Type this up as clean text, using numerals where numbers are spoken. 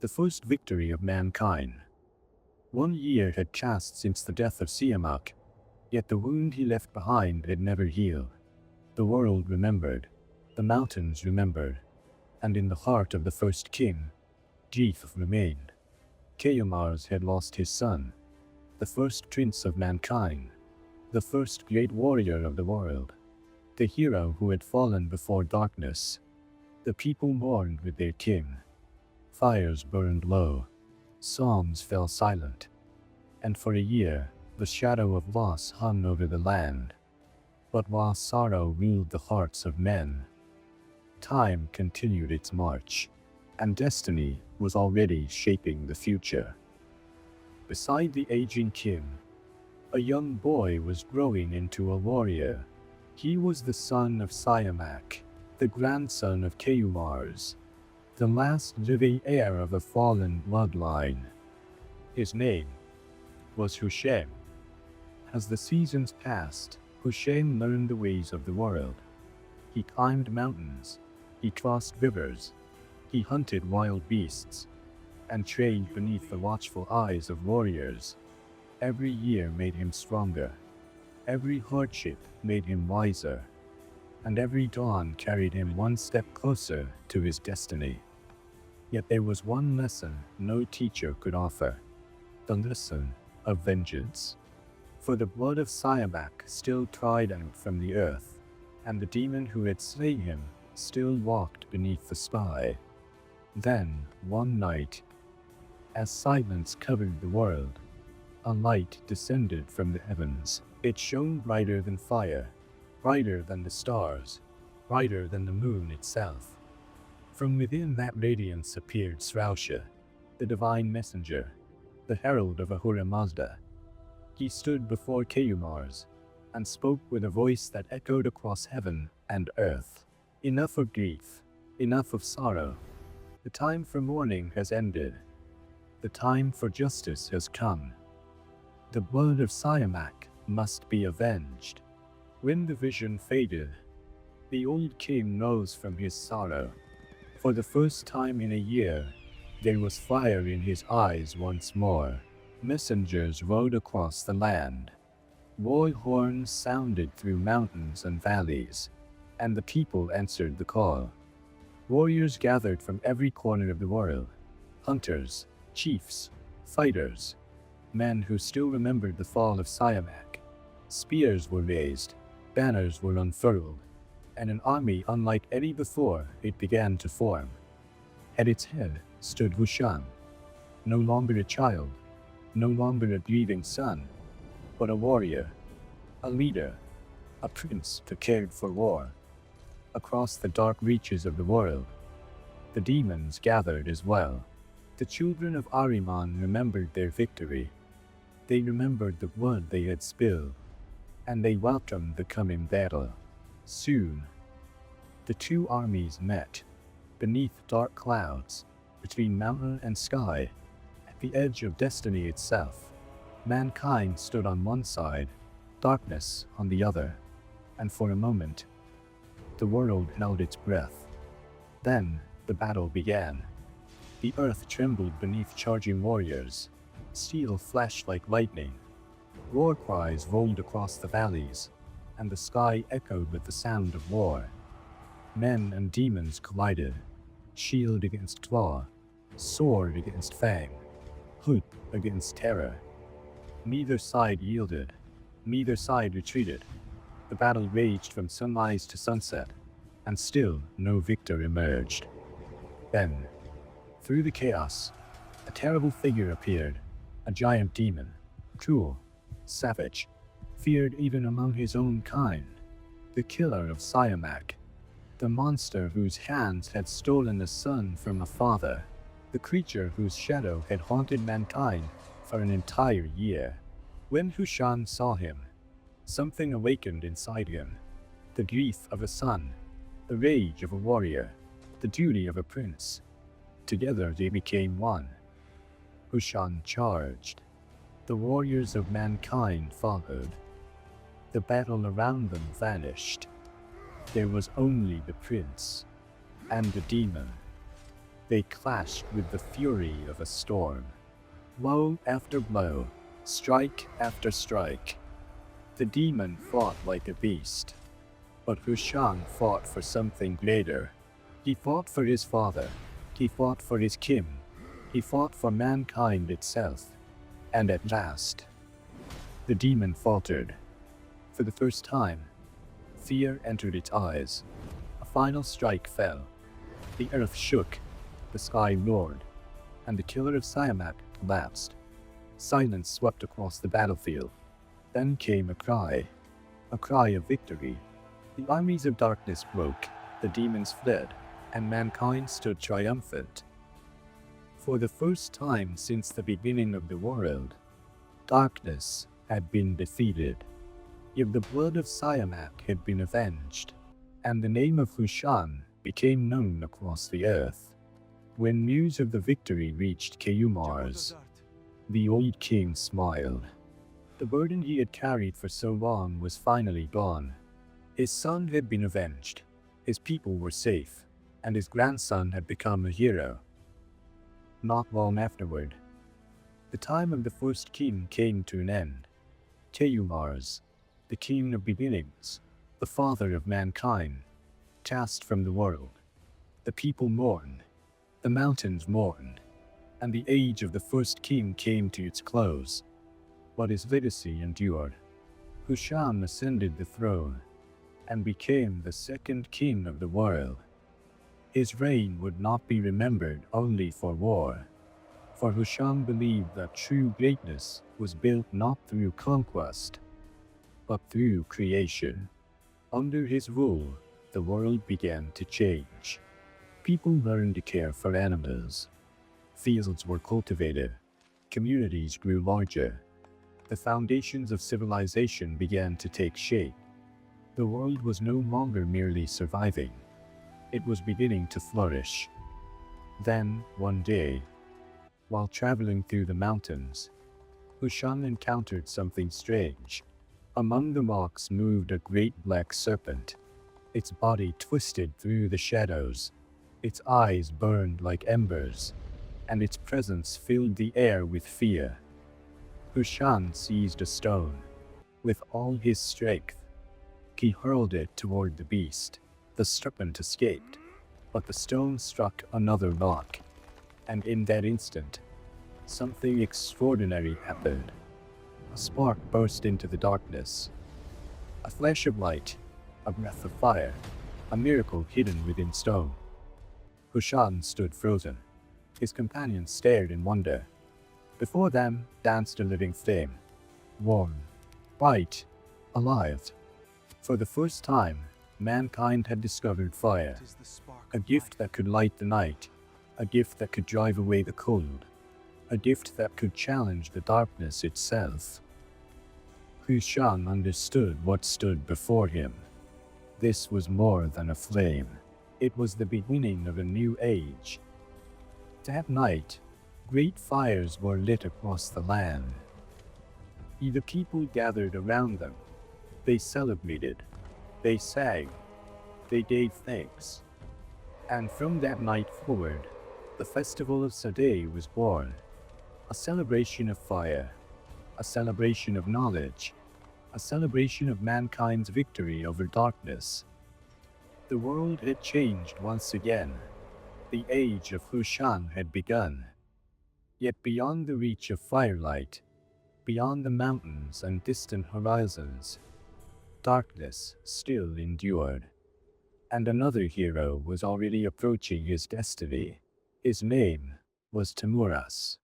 the first victory of mankind. 1 year had passed since the death of Siamak, yet the wound he left behind had never healed. The world remembered, the mountains remembered, and in the heart of the first king, grief remained. Kayumars had lost his son, the first prince of mankind, the first great warrior of the world, the hero who had fallen before darkness. The people mourned with their king. Fires burned low, songs fell silent, and for a year the shadow of loss hung over the land. But while sorrow ruled the hearts of men, time continued its march, and destiny was already shaping the future. Beside the aging king, a young boy was growing into a warrior. He was the son of Siamak, the grandson of Kayumars, the last living heir of a fallen bloodline. His name was Hushang. As the seasons passed, Hushang learned the ways of the world. He climbed mountains, he crossed rivers, he hunted wild beasts, and trained beneath the watchful eyes of warriors. Every year made him stronger, every hardship made him wiser, and every dawn carried him one step closer to his destiny. Yet there was one lesson no teacher could offer, the lesson of vengeance. For the blood of Siamak still cried out from the earth, and the demon who had slain him still walked beneath the sky. Then, one night, as silence covered the world, a light descended from the heavens. It shone brighter than fire, brighter than the stars, brighter than the moon itself. From within that radiance appeared Srausha, the divine messenger, the herald of Ahura Mazda. He stood before Kayumars and spoke with a voice that echoed across heaven and earth. Enough of grief, enough of sorrow. The time for mourning has ended. The time for justice has come. The blood of Siamak must be avenged. When the vision faded, the old king rose from his sorrow. For the first time in a year, there was fire in his eyes once more. Messengers rode across the land. War horns sounded through mountains and valleys, and the people answered the call. Warriors gathered from every corner of the world. Hunters, chiefs, fighters, men who still remembered the fall of Siamak. Spears were raised, banners were unfurled, and an army unlike any before it began to form. At its head stood Hushang, no longer a child, no longer a grieving son, but a warrior, a leader, a prince prepared for war. Across the dark reaches of the world, the demons gathered as well. The children of Ahriman remembered their victory. They remembered the blood they had spilled, and they welcomed the coming battle. Soon, the two armies met, beneath dark clouds, between mountain and sky, at the edge of destiny itself. Mankind stood on one side, darkness on the other, and for a moment, the world held its breath. Then, the battle began. The earth trembled beneath charging warriors. Steel flashed like lightning. War cries rolled across the valleys, and the sky echoed with the sound of war. Men and demons collided, shield against claw, sword against fang, hood against terror. Neither side yielded, neither side retreated. The battle raged from sunrise to sunset, and still no victor emerged. Then, through the chaos, a terrible figure appeared, a giant demon, cruel, savage, feared even among his own kind, the killer of Siamak, the monster whose hands had stolen a son from a father, the creature whose shadow had haunted mankind for an entire year. When Hushang saw him, something awakened inside him, the grief of a son, the rage of a warrior, the duty of a prince. Together they became one. Hushang charged. The warriors of mankind followed. The battle around them vanished. There was only the prince and the demon. They clashed with the fury of a storm. Blow after blow, strike after strike. The demon fought like a beast. But Hushang fought for something greater. He fought for his father. He fought for his kin. He fought for mankind itself. And at last, the demon faltered. For the first time, fear entered its eyes. A final strike fell. The earth shook, the sky roared, and the killer of Siamak collapsed. Silence swept across the battlefield. Then came a cry of victory. The armies of darkness broke, the demons fled, and mankind stood triumphant. For the first time since the beginning of the world, darkness had been defeated. Yet the blood of Siamak had been avenged, and the name of Hushang became known across the earth. When news of the victory reached Kayumars, the old king smiled. The burden he had carried for so long was finally gone. His son had been avenged, his people were safe, and his grandson had become a hero. Not long afterward, the time of the first king came to an end. Kayumars, the king of beginnings, the father of mankind, cast from the world. The people mourned, the mountains mourned, and the age of the first king came to its close. But his legacy endured. Hushang ascended the throne and became the second king of the world. His reign would not be remembered only for war, for Hushang believed that true greatness was built not through conquest, but through creation. Under his rule, the world began to change. People learned to care for animals. Fields were cultivated. Communities grew larger. The foundations of civilization began to take shape. The world was no longer merely surviving. It was beginning to flourish. Then, one day, while traveling through the mountains, Hushang encountered something strange. Among the rocks moved a great black serpent. Its body twisted through the shadows. Its eyes burned like embers, and its presence filled the air with fear. Hushang seized a stone. With all his strength, he hurled it toward the beast. The serpent escaped, but the stone struck another rock, and in that instant, something extraordinary happened. A spark burst into the darkness. A flash of light, a breath of fire, a miracle hidden within stone. Hushang stood frozen. His companions stared in wonder. Before them danced a living flame, warm, bright, alive. For the first time, mankind had discovered fire, a gift that could light the night, a gift that could drive away the cold, a gift that could challenge the darkness itself. Hushang understood what stood before him. This was more than a flame. It was the beginning of a new age. That night, great fires were lit across the land. The people gathered around them. They celebrated. They sang. They gave thanks. And from that night forward, the festival of Sadeh was born. A celebration of fire. A celebration of knowledge. A celebration of mankind's victory over darkness. The world had changed once again. The age of Hushang had begun. Yet beyond the reach of firelight, beyond the mountains and distant horizons, darkness still endured. And another hero was already approaching his destiny. His name was Timuras.